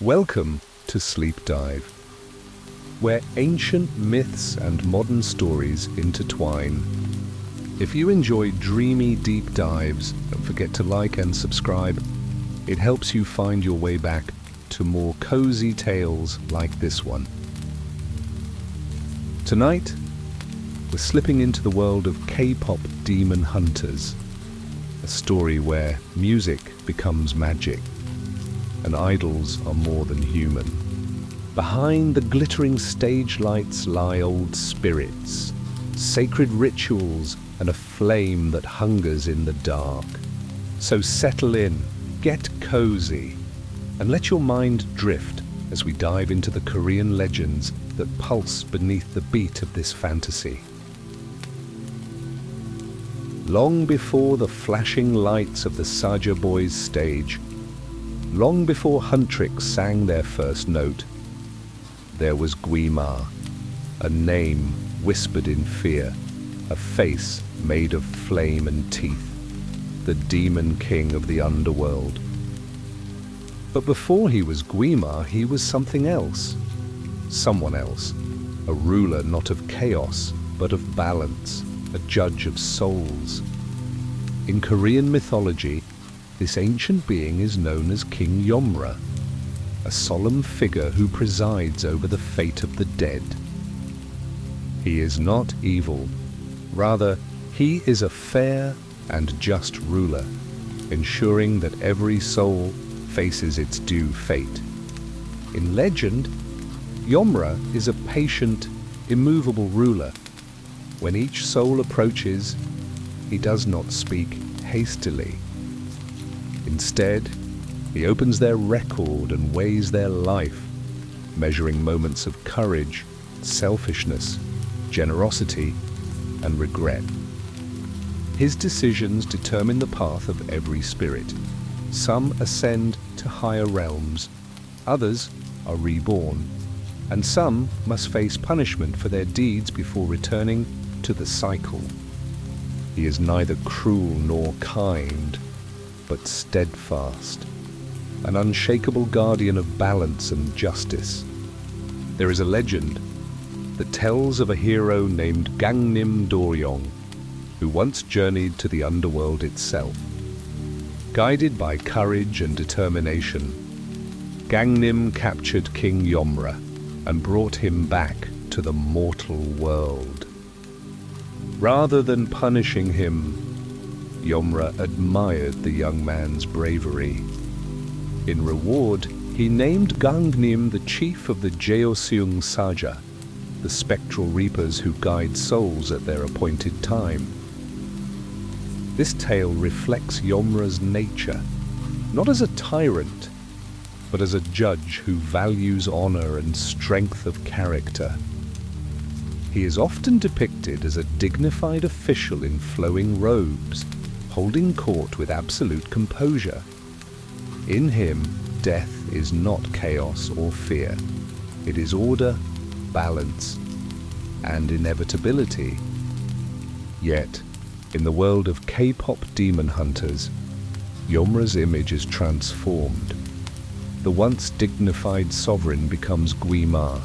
Welcome to Sleep Dive, where ancient myths and modern stories intertwine. If you enjoy dreamy deep dives, don't forget to like and subscribe. It helps you find your way back to more cozy tales like this one. Tonight, we're slipping into the world of K-pop demon hunters, a story where music becomes magic and idols are more than human. Behind the glittering stage lights lie old spirits, sacred rituals, and a flame that hungers in the dark. So settle in, get cozy, and let your mind drift as we dive into the Korean legends that pulse beneath the beat of this fantasy. Long before the flashing lights of the Saja Boys stage, long before Huntrix sang their first note, there was Gwi Ma, a name whispered in fear, a face made of flame and teeth, the demon king of the underworld. But before he was Gwi Ma, he was something else, someone else, a ruler not of chaos, but of balance, a judge of souls. In Korean mythology, this ancient being is known as King Yeomra, a solemn figure who presides over the fate of the dead. He is not evil. Rather, he is a fair and just ruler, ensuring that every soul faces its due fate. In legend, Yeomra is a patient, immovable ruler. When each soul approaches, he does not speak hastily. Instead, he opens their record and weighs their life, measuring moments of courage, selfishness, generosity, and regret. His decisions determine the path of every spirit. Some ascend to higher realms, others are reborn, and some must face punishment for their deeds before returning to the cycle. He is neither cruel nor kind, but steadfast, an unshakable guardian of balance and justice. There is a legend that tells of a hero named Gangnam Doryong, who once journeyed to the underworld itself. Guided by courage and determination, Gangnam captured King Yeomra and brought him back to the mortal world. Rather than punishing him, Yeomra admired the young man's bravery. In reward, he named Gangnam the chief of the Jeoseung Saja, the spectral reapers who guide souls at their appointed time. This tale reflects Yeomra's nature, not as a tyrant, but as a judge who values honor and strength of character. He is often depicted as a dignified official in flowing robes, holding court with absolute composure. In him, death is not chaos or fear. It is order, balance, and inevitability. Yet, in the world of K-pop demon hunters, Yeomra's image is transformed. The once dignified sovereign becomes Gwi Ma,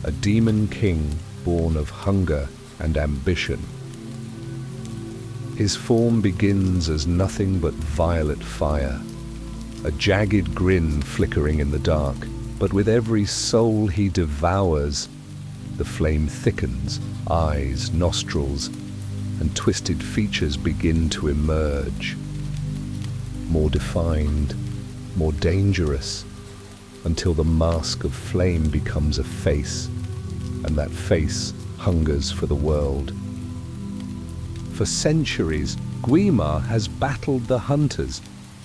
a demon king born of hunger and ambition. His form begins as nothing but violet fire, a jagged grin flickering in the dark, but with every soul he devours, the flame thickens, eyes, nostrils, and twisted features begin to emerge. More defined, more dangerous, until the mask of flame becomes a face, and that face hungers for the world. For centuries, Gwi Ma has battled the hunters.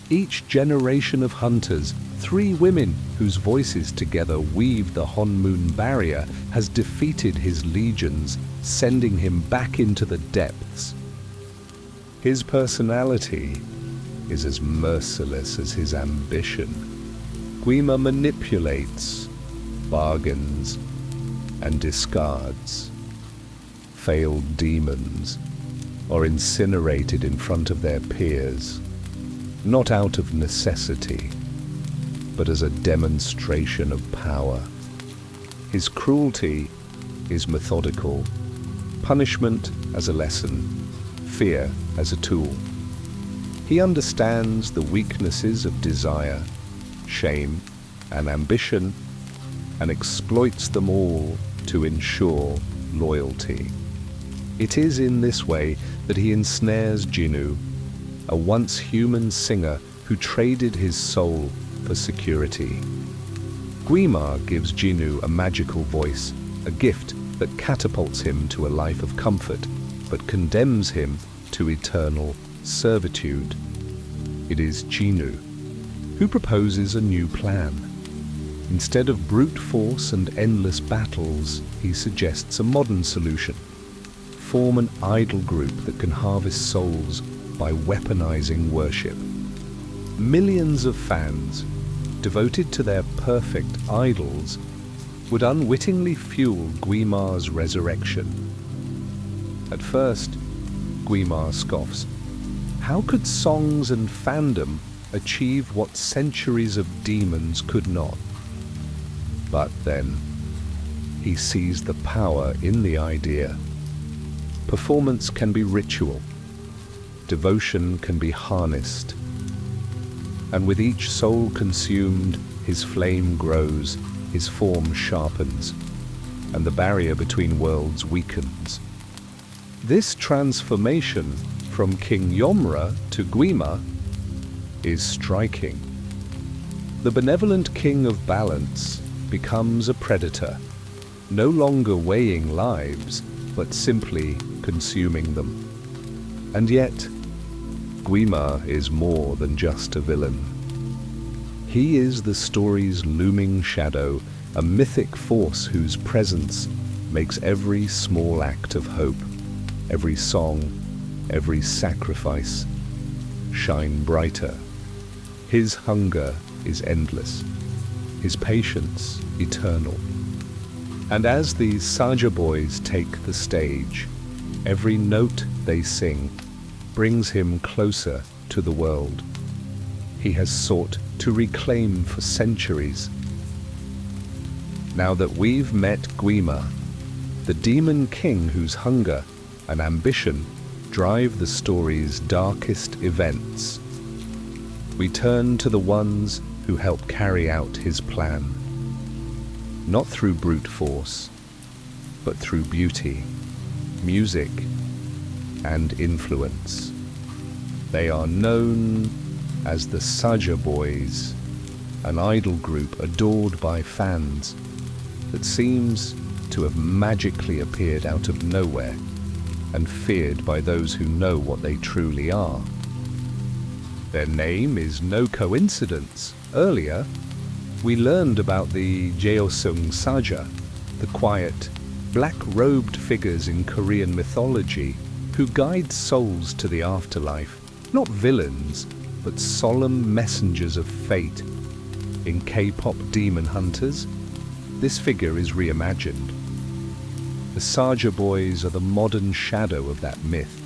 Each generation of hunters, 3 women whose voices together weave the Honmoon barrier, has defeated his legions, sending him back into the depths. His personality is as merciless as his ambition. Gwi Ma manipulates, bargains, and discards. Failed demons are incinerated in front of their peers, not out of necessity, but as a demonstration of power. His cruelty is methodical, punishment as a lesson, fear as a tool. He understands the weaknesses of desire, shame, and ambition, and exploits them all to ensure loyalty. It is in this way that he ensnares Jinnu, a once human singer who traded his soul for security. Gwi Ma gives Jinnu a magical voice, a gift that catapults him to a life of comfort, but condemns him to eternal servitude. It is Jinnu who proposes a new plan. Instead of brute force and endless battles, he suggests a modern solution. Form an idol group that can harvest souls by weaponizing worship. Millions of fans, devoted to their perfect idols, would unwittingly fuel Gwi Ma's resurrection. At first, Gwi Ma scoffs. How could songs and fandom achieve what centuries of demons could not? But then, he sees the power in the idea. Performance can be ritual. Devotion can be harnessed. And with each soul consumed, his flame grows, his form sharpens, and the barrier between worlds weakens. This transformation from King Yeomra to Gwi Ma is striking. The benevolent king of balance becomes a predator, no longer weighing lives, but simply consuming them. And yet, Gwi Ma is more than just a villain. He is the story's looming shadow, a mythic force whose presence makes every small act of hope, every song, every sacrifice, shine brighter. His hunger is endless, his patience eternal. And as these Saja Boys take the stage, every note they sing brings him closer to the world he has sought to reclaim for centuries. Now that we've met Gwi Ma, the demon king whose hunger and ambition drive the story's darkest events, we turn to the ones who help carry out his plan. Not through brute force, but through beauty, music, and influence. They are known as the Saja Boys, an idol group adored by fans that seems to have magically appeared out of nowhere and feared by those who know what they truly are. Their name is no coincidence. Earlier, we learned about the Jeoseung Saja, the quiet, black-robed figures in Korean mythology who guide souls to the afterlife, not villains, but solemn messengers of fate. In K-pop Demon Hunters, this figure is reimagined. The Saja Boys are the modern shadow of that myth,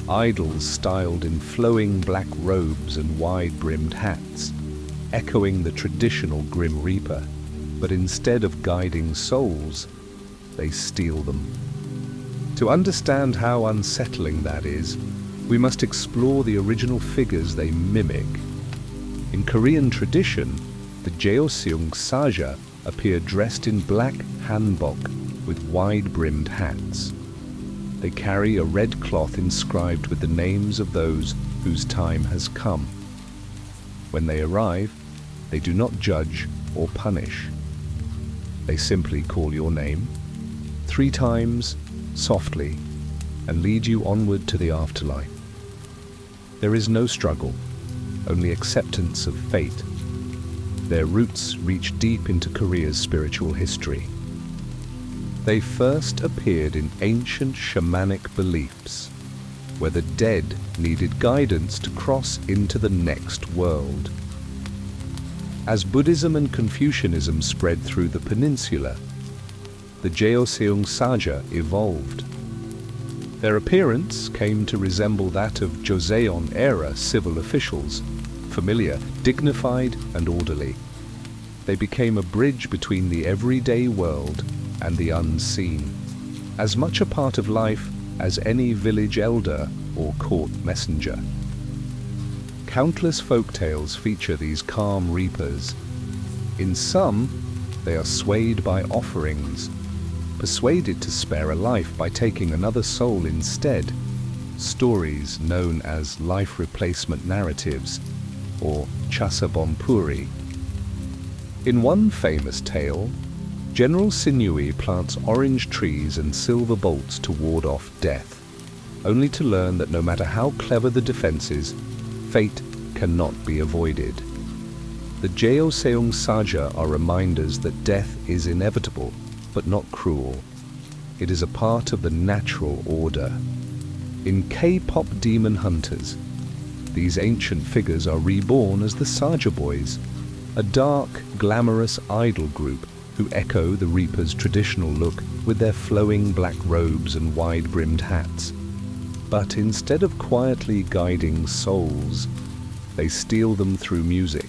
idols styled in flowing black robes and wide-brimmed hats, echoing the traditional Grim Reaper, but instead of guiding souls, they steal them. To understand how unsettling that is, we must explore the original figures they mimic. In Korean tradition, the Jeoseung Saja appear dressed in black hanbok with wide-brimmed hats. They carry a red cloth inscribed with the names of those whose time has come. When they arrive, they do not judge or punish. They simply call your name 3 times, softly, and lead you onward to the afterlife. There is no struggle, only acceptance of fate. Their roots reach deep into Korea's spiritual history. They first appeared in ancient shamanic beliefs, where the dead needed guidance to cross into the next world. As Buddhism and Confucianism spread through the peninsula, the Jeoseung Saja evolved. Their appearance came to resemble that of Joseon-era civil officials, familiar, dignified, and orderly. They became a bridge between the everyday world and the unseen, as much a part of life as any village elder or court messenger. Countless folktales feature these calm reapers. In some, they are swayed by offerings, persuaded to spare a life by taking another soul instead, stories known as life replacement narratives, or chasabompuri. In one famous tale, General Sinewy plants orange trees and silver bolts to ward off death, only to learn that no matter how clever the defenses, fate cannot be avoided. The Jeoseung Saja are reminders that death is inevitable, but not cruel. It is a part of the natural order. In K-pop Demon Hunters, these ancient figures are reborn as the Saja Boys, a dark, glamorous idol group who echo the Reaper's traditional look with their flowing black robes and wide-brimmed hats. But instead of quietly guiding souls, they steal them through music,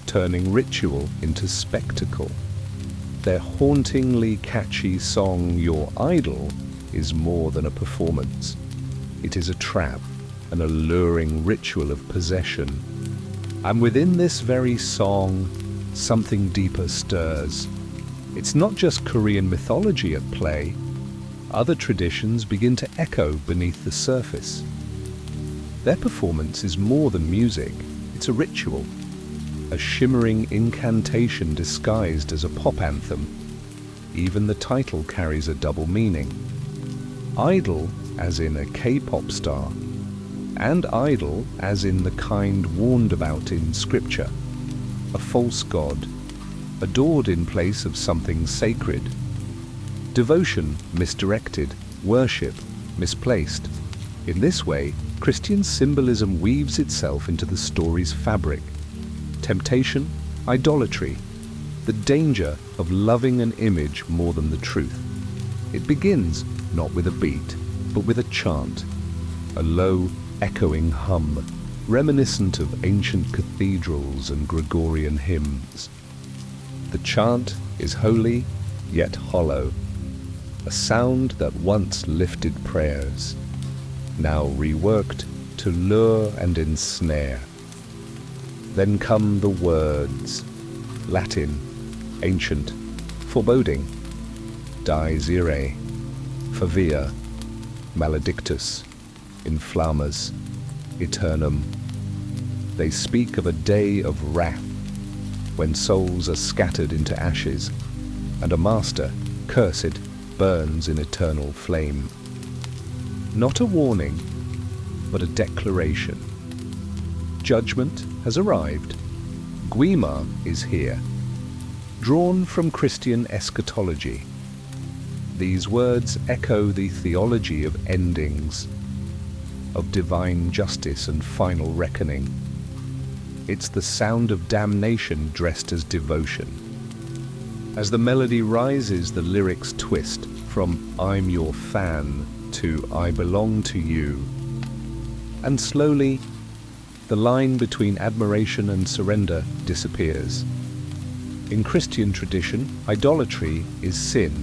turning ritual into spectacle. Their hauntingly catchy song, Your Idol, is more than a performance. It is a trap, an alluring ritual of possession. And within this very song, something deeper stirs. It's not just Korean mythology at play. Other traditions begin to echo beneath the surface. Their performance is more than music, it's a ritual, a shimmering incantation disguised as a pop anthem. Even the title carries a double meaning. Idol, as in a K-pop star, and idol, as in the kind warned about in scripture, a false god, adored in place of something sacred. Devotion misdirected, worship misplaced. In this way, Christian symbolism weaves itself into the story's fabric. Temptation, idolatry, the danger of loving an image more than the truth. It begins not with a beat, but with a chant, a low, echoing hum, reminiscent of ancient cathedrals and Gregorian hymns. The chant is holy, yet hollow, a sound that once lifted prayers, now reworked to lure and ensnare. Then come the words, Latin, ancient, foreboding, dies irae, favia, maledictus, inflamas, eternum. They speak of a day of wrath, when souls are scattered into ashes, and a master, cursed, burns in eternal flame. Not a warning, but a declaration. Judgment has arrived. Gwi Ma is here. Drawn from Christian eschatology, these words echo the theology of endings, of divine justice and final reckoning. It's the sound of damnation dressed as devotion. As the melody rises, the lyrics twist from I'm your fan to I belong to you. And slowly, the line between admiration and surrender disappears. In Christian tradition, idolatry is sin,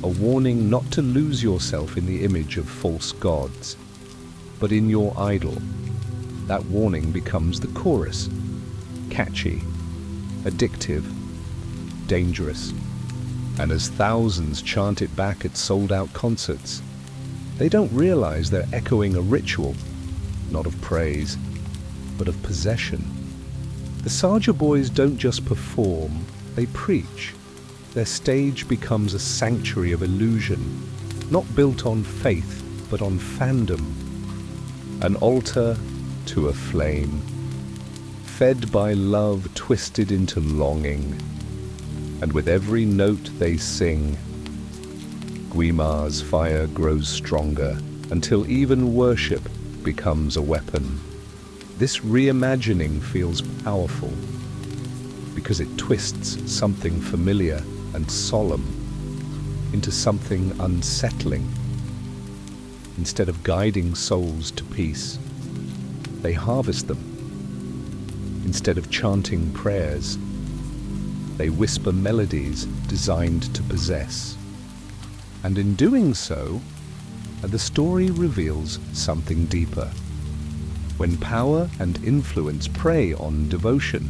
a warning not to lose yourself in the image of false gods, but in your idol. That warning becomes the chorus, catchy, addictive, dangerous. And as thousands chant it back at sold-out concerts, they don't realize they're echoing a ritual, not of praise, but of possession. The Saja Boys don't just perform, they preach. Their stage becomes a sanctuary of illusion, not built on faith, but on fandom. An altar to a flame, fed by love twisted into longing. And with every note they sing, Gwi Ma's fire grows stronger until even worship becomes a weapon. This reimagining feels powerful because it twists something familiar and solemn into something unsettling. Instead of guiding souls to peace, they harvest them. Instead of chanting prayers, They whisper melodies designed to possess. And in doing so, the story reveals something deeper. When power and influence prey on devotion,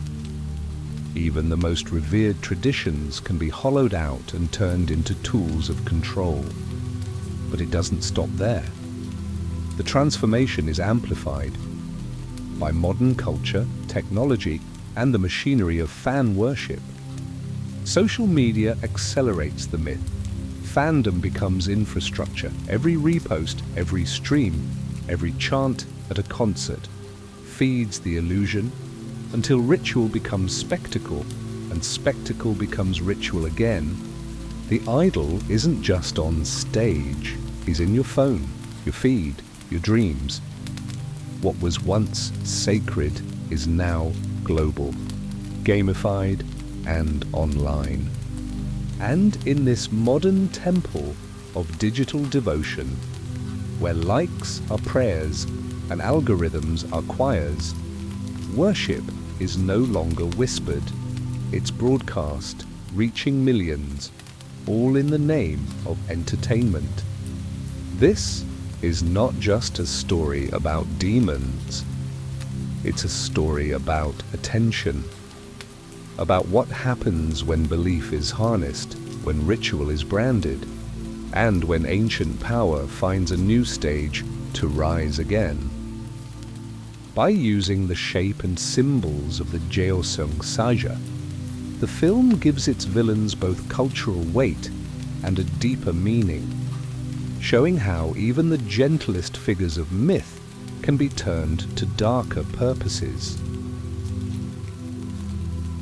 even the most revered traditions can be hollowed out and turned into tools of control. But it doesn't stop there. The transformation is amplified by modern culture, technology, and the machinery of fan worship. Social media accelerates the myth. Fandom becomes infrastructure. Every repost, every stream, every chant at a concert feeds the illusion until ritual becomes spectacle, and spectacle becomes ritual again. The idol isn't just on stage, he's in your phone, your feed, your dreams. What was once sacred is now global, gamified and online. And in this modern temple of digital devotion, where likes are prayers and algorithms are choirs, worship is no longer whispered, it's broadcast, reaching millions, all in the name of entertainment. This is not just a story about demons, it's a story about attention, about what happens when belief is harnessed, when ritual is branded, and when ancient power finds a new stage to rise again. By using the shape and symbols of the Jeoseung Saja, the film gives its villains both cultural weight and a deeper meaning, showing how even the gentlest figures of myth can be turned to darker purposes.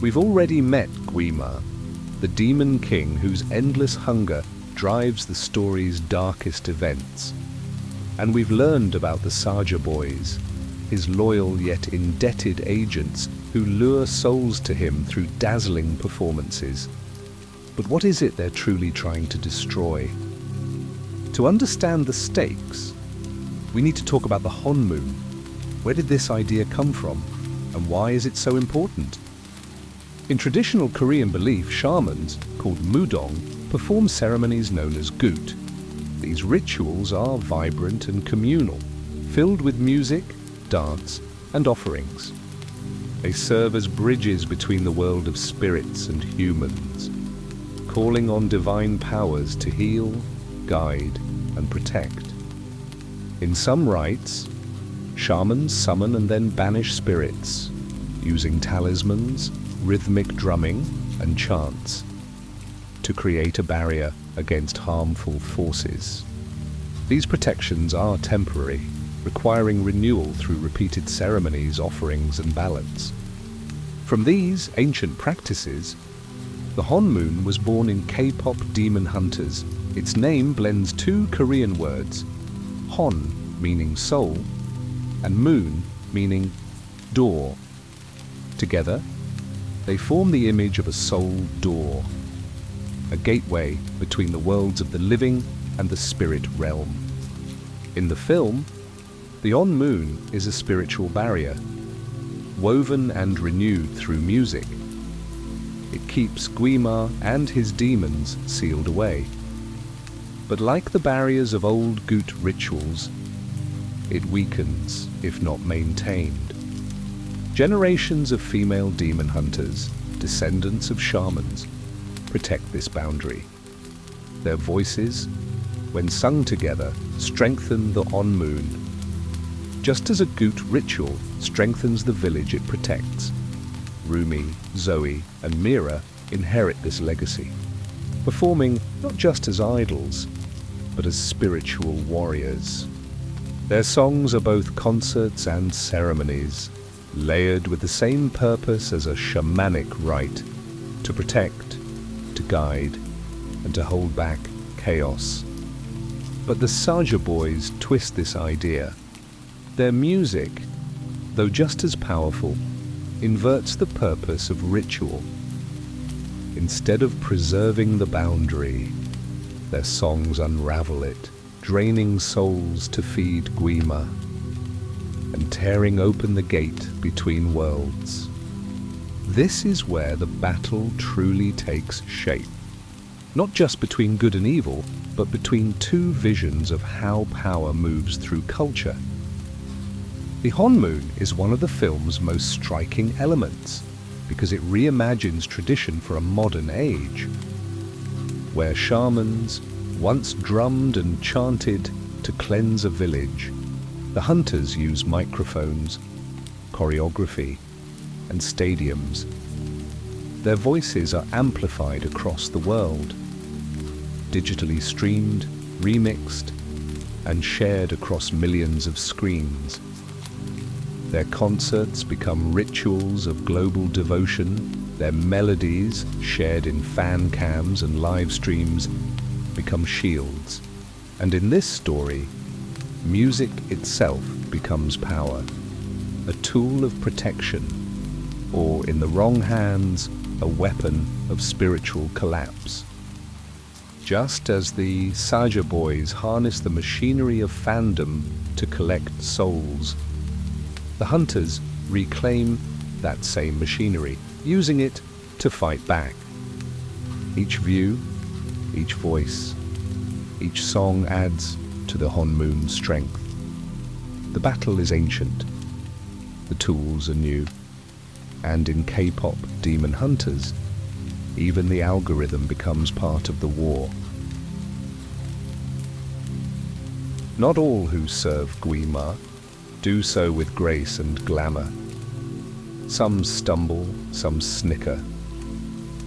We've already met Gwi Ma, the demon king whose endless hunger drives the story's darkest events. And we've learned about the Saja Boys, his loyal yet indebted agents who lure souls to him through dazzling performances. But what is it they're truly trying to destroy? To understand the stakes, we need to talk about the Honmoon. Where did this idea come from, and why is it so important? In traditional Korean belief, shamans, called mudong, perform ceremonies known as gut. These rituals are vibrant and communal, filled with music, dance, and offerings. They serve as bridges between the world of spirits and humans, calling on divine powers to heal, guide, and protect. In some rites, shamans summon and then banish spirits, using talismans, rhythmic drumming, and chants to create a barrier against harmful forces. These protections are temporary, requiring renewal through repeated ceremonies, offerings, and ballads. From these ancient practices, the Honmoon was born in K-pop Demon Hunters. Its name blends two Korean words, Hon, meaning soul, and Moon, meaning door. Together, they form the image of a soul door, a gateway between the worlds of the living and the spirit realm. In the film, the Honmoon is a spiritual barrier, woven and renewed through music. It keeps Gwi Ma and his demons sealed away. But like the barriers of old gut rituals, it weakens if not maintained. Generations of female demon hunters, descendants of shamans, protect this boundary. Their voices, when sung together, strengthen the Honmoon, just as a gut ritual strengthens the village it protects. Rumi, Zoe, and Mira inherit this legacy, performing not just as idols, but as spiritual warriors. Their songs are both concerts and ceremonies, layered with the same purpose as a shamanic rite, to protect, to guide, and to hold back chaos. But the Saja Boys twist this idea. Their music, though just as powerful, inverts the purpose of ritual. Instead of preserving the boundary, their songs unravel it, draining souls to feed Gwi Ma, and tearing open the gate between worlds. This is where the battle truly takes shape. Not just between good and evil, but between two visions of how power moves through culture. The Honmoon is one of the film's most striking elements because it reimagines tradition for a modern age, where shamans once drummed and chanted to cleanse a village. The hunters use microphones, choreography, and stadiums. Their voices are amplified across the world, digitally streamed, remixed, and shared across millions of screens. Their concerts become rituals of global devotion. Their melodies, shared in fan cams and live streams, become shields. And in this story, music itself becomes power, a tool of protection, or in the wrong hands, a weapon of spiritual collapse. Just as the Saja Boys harness the machinery of fandom to collect souls, the hunters reclaim that same machinery, using it to fight back. Each view, each voice, each song adds to the Honmoon's strength. The battle is ancient, the tools are new, and in K-pop Demon Hunters, even the algorithm becomes part of the war. Not all who serve Gwi Ma do so with grace and glamour. Some stumble, some snicker.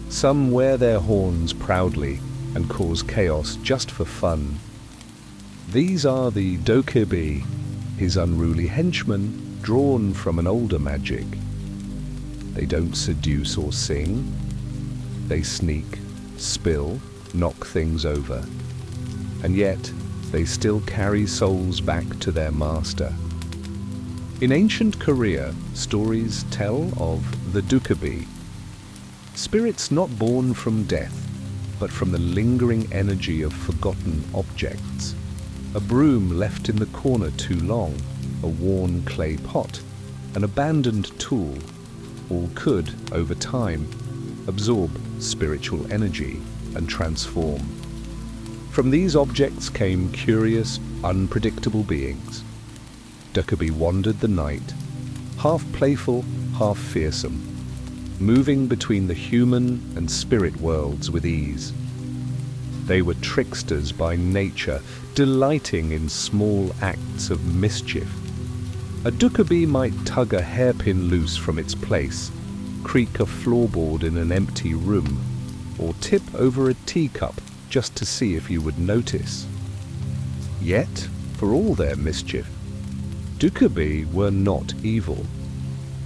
Some wear their horns proudly and cause chaos just for fun. These are the Dokkaebi, his unruly henchmen drawn from an older magic. They don't seduce or sing. They sneak, spill, knock things over. And yet, they still carry souls back to their master. In ancient Korea, stories tell of the Dokkaebi, spirits not born from death, but from the lingering energy of forgotten objects. A broom left in the corner too long, a worn clay pot, an abandoned tool, all could, over time, absorb spiritual energy and transform. From these objects came curious, unpredictable beings. Dokkaebi wandered the night, half playful, half fearsome, moving between the human and spirit worlds with ease. They were tricksters by nature, delighting in small acts of mischief. A Dokkaebi might tug a hairpin loose from its place, creak a floorboard in an empty room, or tip over a teacup just to see if you would notice. Yet, for all their mischief, Dokkaebi were not evil.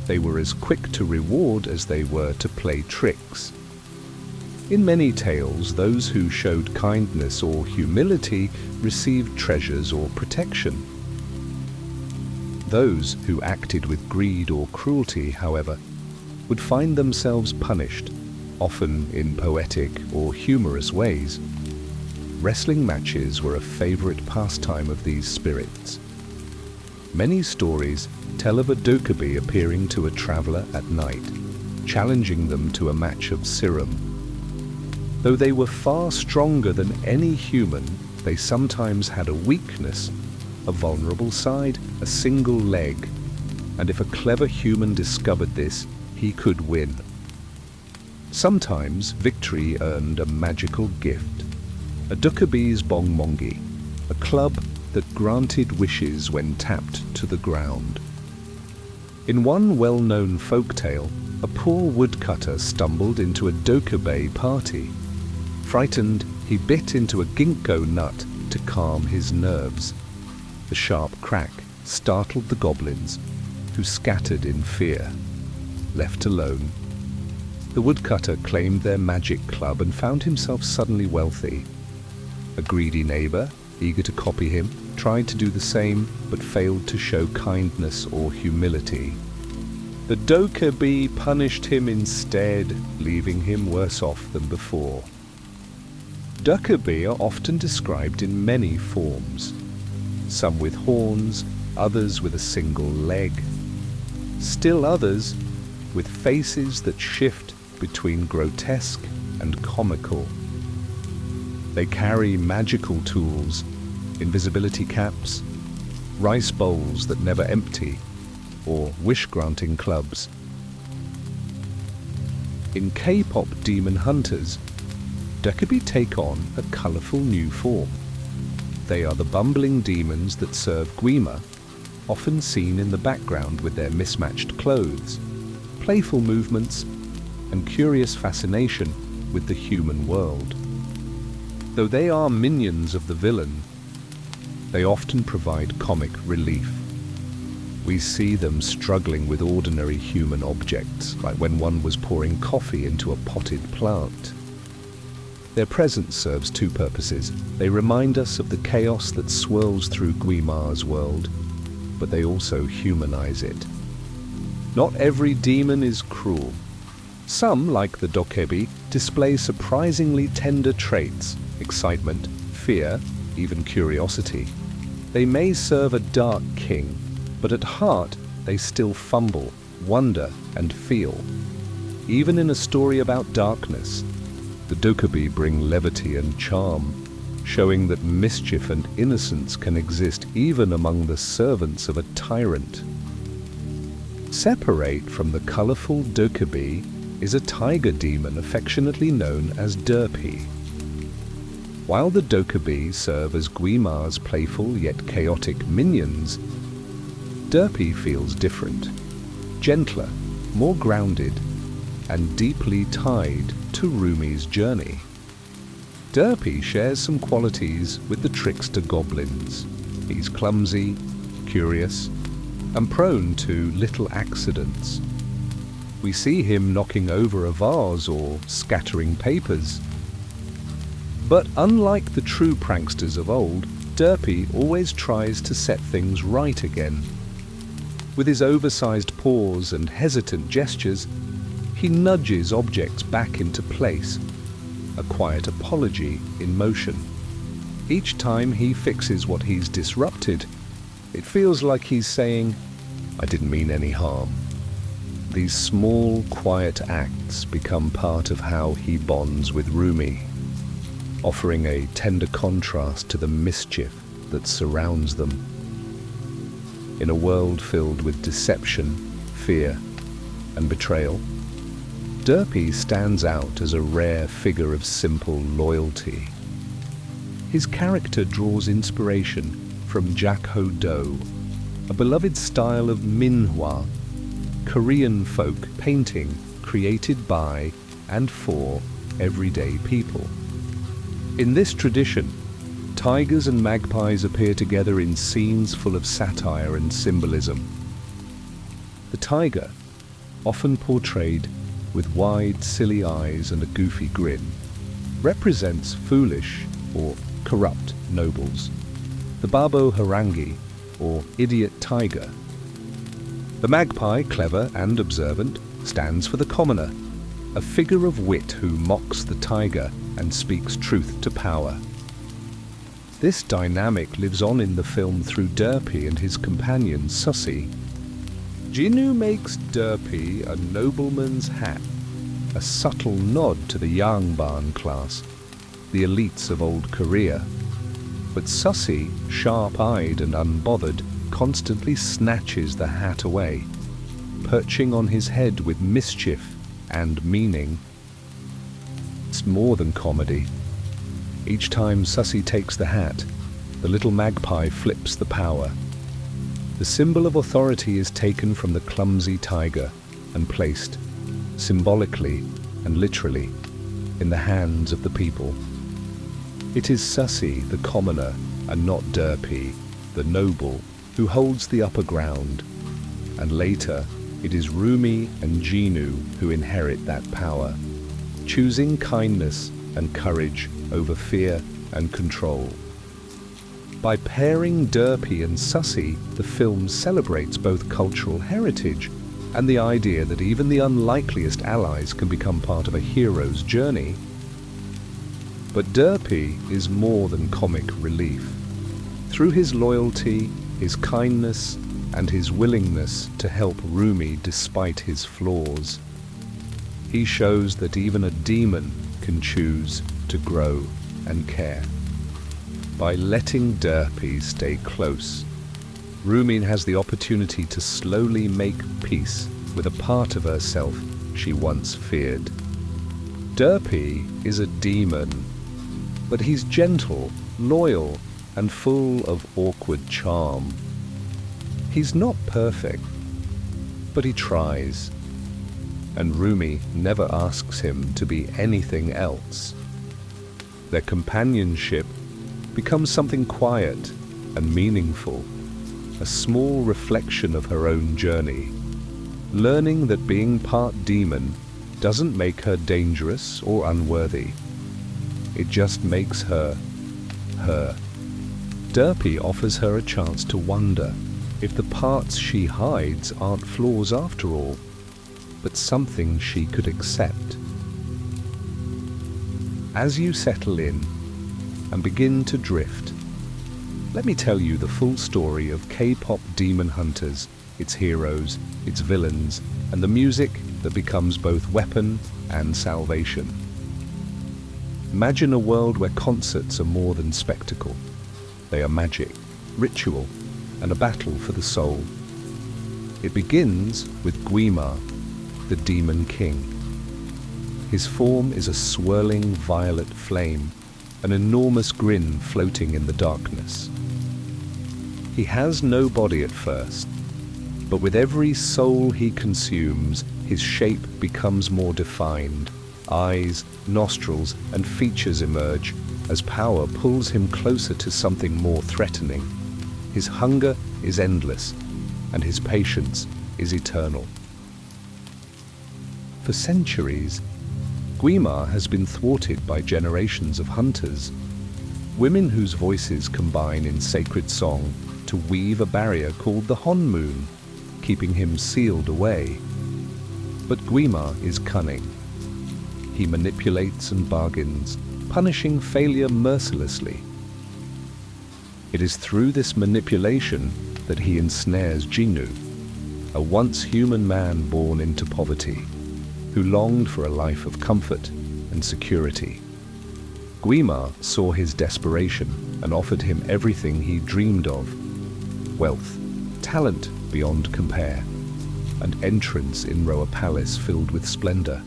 They were as quick to reward as they were to play tricks. In many tales, those who showed kindness or humility received treasures or protection. Those who acted with greed or cruelty, however, would find themselves punished, often in poetic or humorous ways. Wrestling matches were a favorite pastime of these spirits. Many stories tell of a Dokkaebi appearing to a traveler at night, challenging them to a match of serum. Though they were far stronger than any human, they sometimes had a weakness, a vulnerable side, a single leg, and if a clever human discovered this, he could win. Sometimes victory earned a magical gift, a Dokkaebi's bongmongi, a club that granted wishes when tapped to the ground. In one well-known folktale, a poor woodcutter stumbled into a Dokkaebi party. Frightened, he bit into a ginkgo nut to calm his nerves. The sharp crack startled the goblins, who scattered in fear. Left alone, the woodcutter claimed their magic club and found himself suddenly wealthy. A greedy neighbor, eager to copy him, tried to do the same, but failed to show kindness or humility. The Dokkaebi punished him instead, leaving him worse off than before. Dokkaebi are often described in many forms, some with horns, others with a single leg, still others with faces that shift between grotesque and comical. They carry magical tools, invisibility caps, rice bowls that never empty, or wish-granting clubs. In K-pop demon hunters, Dokkaebi take on a colourful new form. They are the bumbling demons that serve Gwi Ma, often seen in the background with their mismatched clothes, playful movements, and curious fascination with the human world. Though they are minions of the villain, they often provide comic relief. We see them struggling with ordinary human objects, like when one was pouring coffee into a potted plant. Their presence serves two purposes. They remind us of the chaos that swirls through Gwi Ma's world, but they also humanize it. Not every demon is cruel. Some, like the Dokkaebi, display surprisingly tender traits: excitement, fear, even curiosity. They may serve a dark king, but at heart they still fumble, wonder, and feel. Even in a story about darkness, the Dokkaebi bring levity and charm, showing that mischief and innocence can exist even among the servants of a tyrant. Separate from the colourful Dokkaebi is a tiger demon affectionately known as Derpy. While the Dokkaebi serve as Gwi Ma's playful yet chaotic minions, Derpy feels different, gentler, more grounded, and deeply tied to Rumi's journey. Derpy shares some qualities with the Trickster goblins. He's clumsy, curious, and prone to little accidents. We see him knocking over a vase or scattering papers. But unlike the true pranksters of old, Derpy always tries to set things right again. With his oversized paws and hesitant gestures, he nudges objects back into place, a quiet apology in motion. Each time he fixes what he's disrupted, it feels like he's saying, "I didn't mean any harm." These small, quiet acts become part of how he bonds with Rumi, offering a tender contrast to the mischief that surrounds them. In a world filled with deception, fear, and betrayal, Derpy stands out as a rare figure of simple loyalty. His character draws inspiration from Jak-ho Do, a beloved style of minhwa, Korean folk painting created by and for everyday people. In this tradition, tigers and magpies appear together in scenes full of satire and symbolism. The tiger, often portrayed with wide, silly eyes and a goofy grin, represents foolish or corrupt nobles. The Babo Harangi, or idiot tiger. The magpie, clever and observant, stands for the commoner, a figure of wit who mocks the tiger and speaks truth to power. This dynamic lives on in the film through Derpy and his companion Sussie. Jinu makes Derpy a nobleman's hat, a subtle nod to the Yangban class, the elites of old Korea. But Sussie, sharp-eyed and unbothered, constantly snatches the hat away, perching on his head with mischief and meaning. It's more than comedy. Each time Sussie takes the hat, the little magpie flips the power. The symbol of authority is taken from the clumsy tiger and placed, symbolically and literally, in the hands of the people. It is Sussie, the commoner, and not Derpy, the noble, who holds the upper ground. And later, it is Rumi and Jinu who inherit that power, choosing kindness and courage over fear and control. By pairing Derpy and Sussie, the film celebrates both cultural heritage and the idea that even the unlikeliest allies can become part of a hero's journey. But Derpy is more than comic relief. Through his loyalty, his kindness, and his willingness to help Rumi despite his flaws. He shows that even a demon can choose to grow and care. By letting Derpy stay close, Rumi has the opportunity to slowly make peace with a part of herself she once feared. Derpy is a demon, but he's gentle, loyal, and full of awkward charm. He's not perfect, but he tries, and Rumi never asks him to be anything else. Their companionship becomes something quiet and meaningful, a small reflection of her own journey, learning that being part demon doesn't make her dangerous or unworthy. It just makes her, her. Derpy offers her a chance to wonder if the parts she hides aren't flaws after all, but something she could accept. As you settle in and begin to drift, let me tell you the full story of K-pop demon hunters, its heroes, its villains, and the music that becomes both weapon and salvation. Imagine a world where concerts are more than spectacle. They are magic, ritual, and a battle for the soul. It begins with Gwi Ma, the demon king. His form is a swirling violet flame, an enormous grin floating in the darkness. He has no body at first, but with every soul he consumes, his shape becomes more defined. Eyes, nostrils, and features emerge as power pulls him closer to something more threatening. His hunger is endless, and his patience is eternal. For centuries, Gwi Ma has been thwarted by generations of hunters, women whose voices combine in sacred song to weave a barrier called the Honmoon, keeping him sealed away. But Gwi Ma is cunning. He manipulates and bargains, punishing failure mercilessly. It is through this manipulation that he ensnares Jinu, a once human man born into poverty, who longed for a life of comfort and security. Gwi Ma saw his desperation and offered him everything he dreamed of: wealth, talent beyond compare, and entrance in Roa Palace filled with splendor.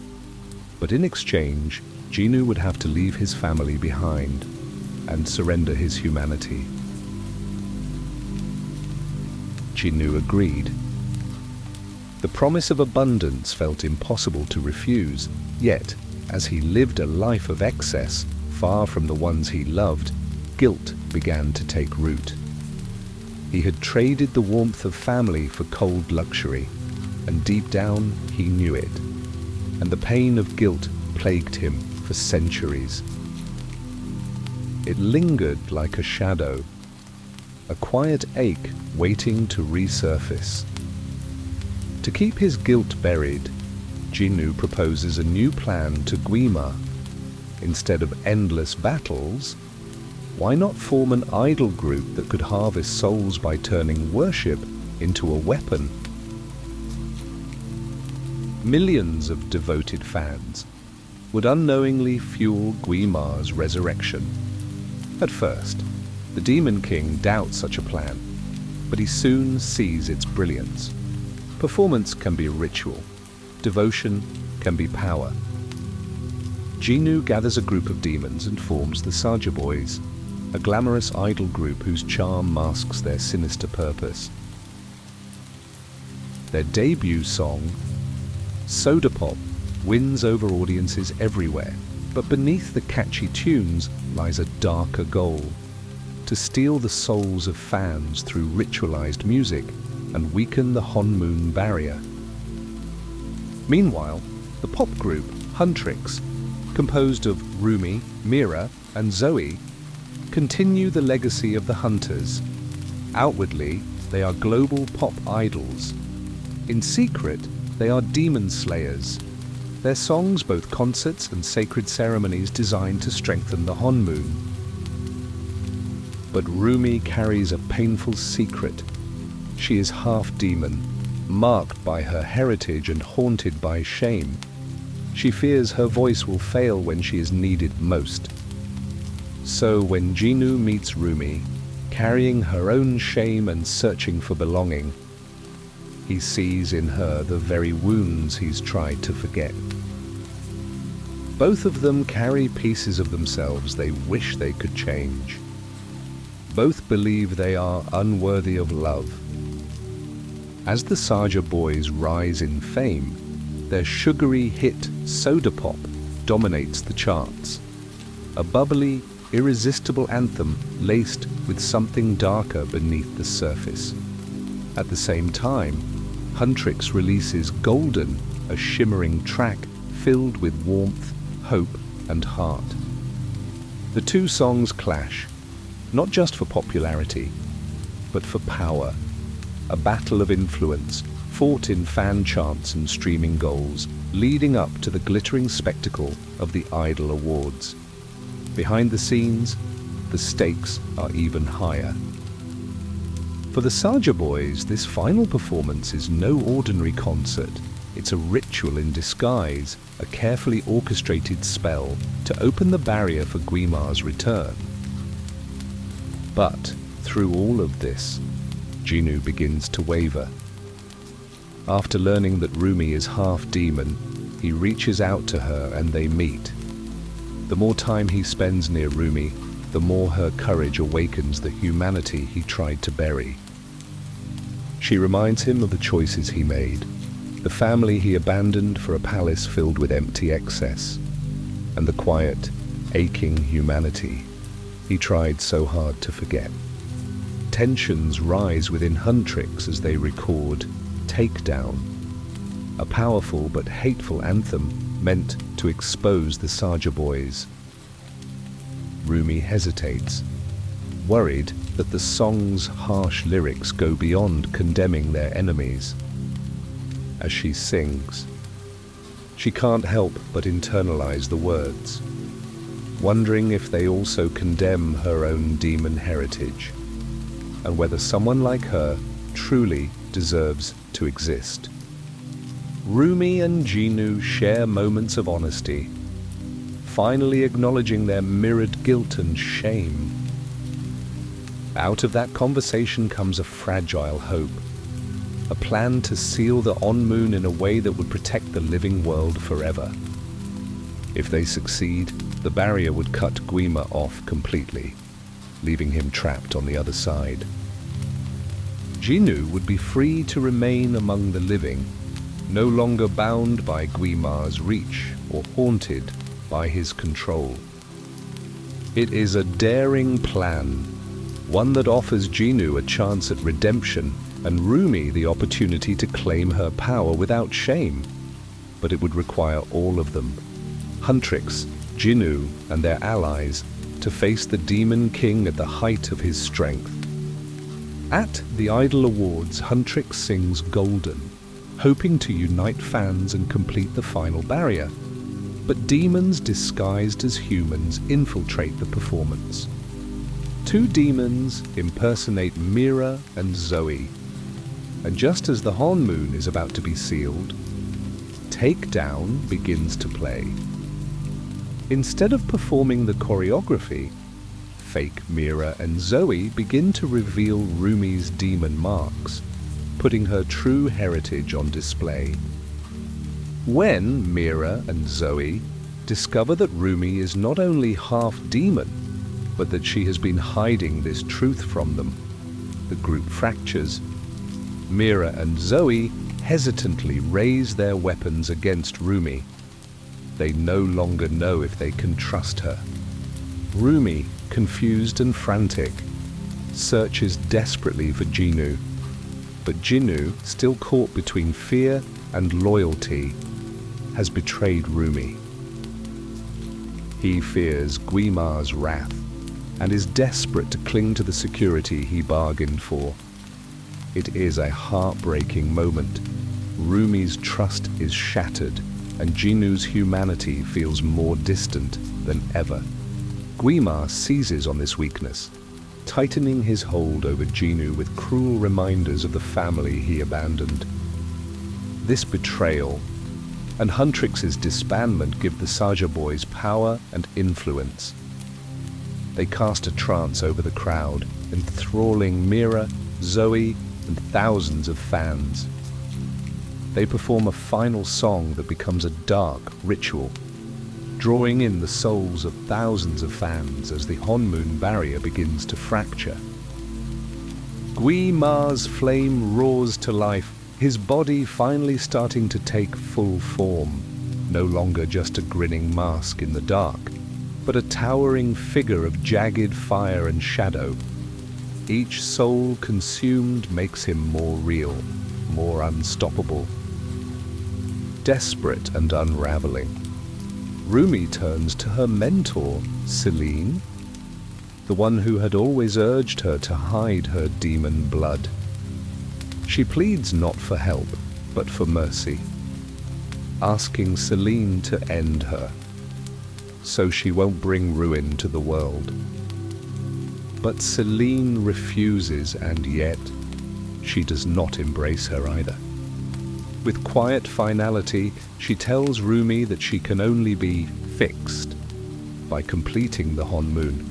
But in exchange, Jinu would have to leave his family behind and surrender his humanity. Jinu agreed. The promise of abundance felt impossible to refuse, yet, as he lived a life of excess, far from the ones he loved, guilt began to take root. He had traded the warmth of family for cold luxury, and deep down he knew it, and the pain of guilt plagued him for centuries. It lingered like a shadow, a quiet ache waiting to resurface. To keep his guilt buried, Jinu proposes a new plan to Gwi Ma. Instead of endless battles, why not form an idol group that could harvest souls by turning worship into a weapon? Millions of devoted fans would unknowingly fuel Gwi Ma's resurrection. At first, the Demon King doubts such a plan, but he soon sees its brilliance. Performance can be ritual, devotion can be power. Jinu gathers a group of demons and forms the Saja Boys, a glamorous idol group whose charm masks their sinister purpose. Their debut song, Soda Pop, wins over audiences everywhere, but beneath the catchy tunes lies a darker goal: to steal the souls of fans through ritualized music and weaken the Honmoon barrier. Meanwhile, the pop group Huntrix, composed of Rumi, Mira, and Zoe, continue the legacy of the Hunters. Outwardly, they are global pop idols. In secret, they are demon slayers. Their songs, both concerts and sacred ceremonies, designed to strengthen the Honmoon. But Rumi carries a painful secret. She is half demon, marked by her heritage and haunted by shame. She fears her voice will fail when she is needed most. So when Jinwoo meets Rumi, carrying her own shame and searching for belonging, he sees in her the very wounds he's tried to forget. Both of them carry pieces of themselves they wish they could change. Both believe they are unworthy of love. As the Saja Boys rise in fame, their sugary hit Soda Pop dominates the charts. A bubbly, irresistible anthem laced with something darker beneath the surface. At the same time, Huntrix releases Golden, a shimmering track filled with warmth, hope, and heart. The two songs clash, not just for popularity, but for power. A battle of influence, fought in fan chants and streaming goals, leading up to the glittering spectacle of the Idol Awards. Behind the scenes, the stakes are even higher. For the Saja Boys, this final performance is no ordinary concert. It's a ritual in disguise, a carefully orchestrated spell to open the barrier for Gwi Ma's return. But through all of this, Jinwoo begins to waver. After learning that Rumi is half demon, he reaches out to her and they meet. The more time he spends near Rumi, the more her courage awakens the humanity he tried to bury. She reminds him of the choices he made, the family he abandoned for a palace filled with empty excess, and the quiet, aching humanity he tried so hard to forget. Tensions rise within Huntrix as they record Takedown, a powerful but hateful anthem meant to expose the Saja Boys. Rumi hesitates, worried that the song's harsh lyrics go beyond condemning their enemies. As she sings, she can't help but internalize the words, wondering if they also condemn her own demon heritage, and whether someone like her truly deserves to exist. Rumi and Jinwoo share moments of honesty, finally acknowledging their mirrored guilt and shame. Out of that conversation comes a fragile hope, a plan to seal the Honmoon in a way that would protect the living world forever. If they succeed, the barrier would cut Gwi Ma off completely, leaving him trapped on the other side. Jinwoo would be free to remain among the living, no longer bound by Gwi Ma's reach or haunted by his control. It is a daring plan, one that offers Jinwoo a chance at redemption and Rumi the opportunity to claim her power without shame. But it would require all of them, Huntrix, Jinwoo, and their allies, to face the Demon King at the height of his strength. At the Idol Awards, Huntrix sings Golden, hoping to unite fans and complete the final barrier. But demons disguised as humans infiltrate the performance. Two demons impersonate Mira and Zoe, and just as the Honmoon is about to be sealed, Takedown begins to play. Instead of performing the choreography, fake Mira and Zoe begin to reveal Rumi's demon marks, putting her true heritage on display. When Mira and Zoe discover that Rumi is not only half demon, but that she has been hiding this truth from them, the group fractures. Mira and Zoe hesitantly raise their weapons against Rumi. They no longer know if they can trust her. Rumi, confused and frantic, searches desperately for Jinwoo. But Jinwoo, still caught between fear and loyalty, has betrayed Rumi. He fears Gwi Ma's wrath and is desperate to cling to the security he bargained for. It is a heartbreaking moment. Rumi's trust is shattered, and Jinwoo's humanity feels more distant than ever. Gwi Ma seizes on this weakness, tightening his hold over Jinu with cruel reminders of the family he abandoned. This betrayal and Huntrix's disbandment give the Saja Boys power and influence. They cast a trance over the crowd, enthralling Mira, Zoe, and thousands of fans. They perform a final song that becomes a dark ritual, drawing in the souls of thousands of fans as the Honmoon barrier begins to fracture. Gwi Ma's flame roars to life, his body finally starting to take full form, no longer just a grinning mask in the dark, but a towering figure of jagged fire and shadow. Each soul consumed makes him more real, more unstoppable. Desperate and unraveling, Rumi turns to her mentor, Celine, the one who had always urged her to hide her demon blood. She pleads not for help, but for mercy, asking Celine to end her, so she won't bring ruin to the world. But Celine refuses, and yet she does not embrace her either. With quiet finality, she tells Rumi that she can only be fixed by completing the Honmoon,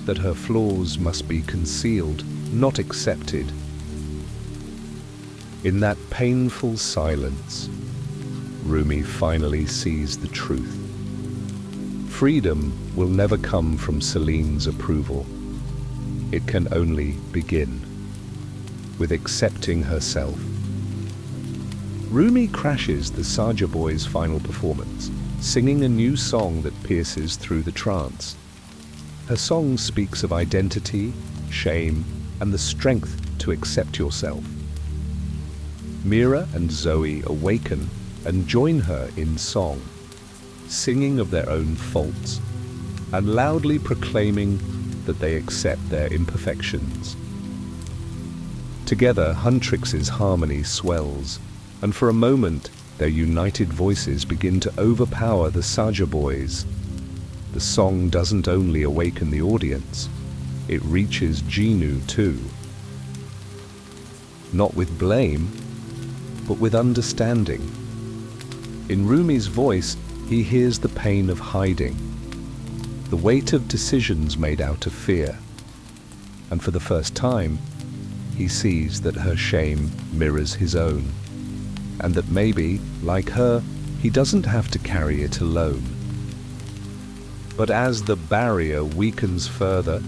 that her flaws must be concealed, not accepted. In that painful silence, Rumi finally sees the truth. Freedom will never come from Celine's approval. It can only begin with accepting herself. Rumi crashes the Saja Boys' final performance, singing a new song that pierces through the trance. Her song speaks of identity, shame, and the strength to accept yourself. Mira and Zoe awaken and join her in song, singing of their own faults and loudly proclaiming that they accept their imperfections. Together, Huntrix's harmony swells, and for a moment, their united voices begin to overpower the Saja Boys. The song doesn't only awaken the audience, it reaches Jinu too. Not with blame, but with understanding. In Rumi's voice, he hears the pain of hiding, the weight of decisions made out of fear, and for the first time, he sees that her shame mirrors his own, and that maybe, like her, he doesn't have to carry it alone. But as the barrier weakens further,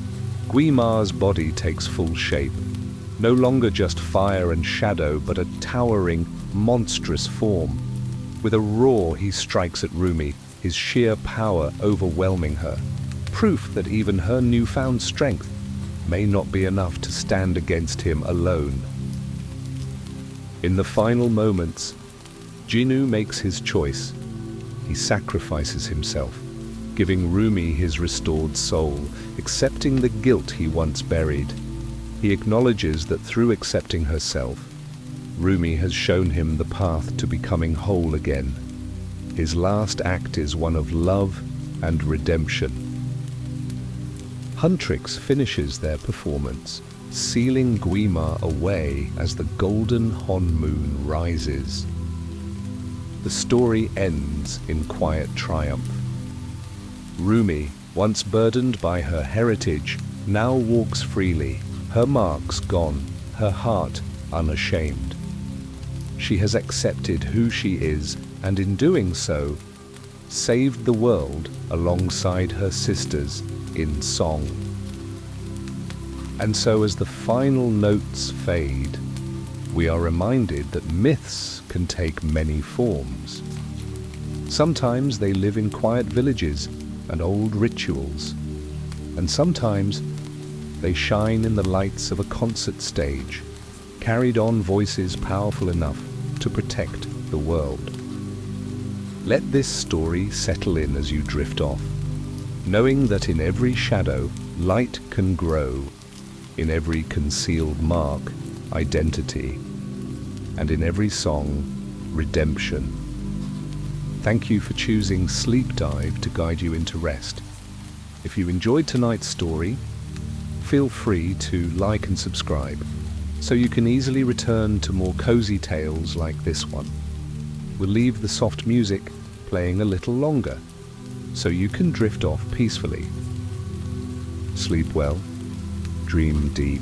Gwi Ma's body takes full shape, no longer just fire and shadow, but a towering, monstrous form. With a roar, he strikes at Rumi, his sheer power overwhelming her, proof that even her newfound strength may not be enough to stand against him alone. In the final moments, Jinu makes his choice. He sacrifices himself, giving Rumi his restored soul, accepting the guilt he once buried. He acknowledges that through accepting herself, Rumi has shown him the path to becoming whole again. His last act is one of love and redemption. Huntrix finishes their performance, sealing Gwi Ma away as the golden Honmoon rises. The story ends in quiet triumph. Rumi, once burdened by her heritage, now walks freely, her marks gone, her heart unashamed. She has accepted who she is, and in doing so, saved the world alongside her sisters in song. And so as the final notes fade, we are reminded that myths can take many forms. Sometimes they live in quiet villages and old rituals, and sometimes they shine in the lights of a concert stage, carried on voices powerful enough to protect the world. Let this story settle in as you drift off, knowing that in every shadow, light can grow, in every concealed mark, identity, and in every song, redemption. Thank you for choosing Sleep Dive to guide you into rest. If you enjoyed tonight's story, Feel free to like and subscribe, so you can easily return to more cozy tales like this one. We'll leave the soft music playing a little longer, so you can drift off peacefully. Sleep well, dream deep.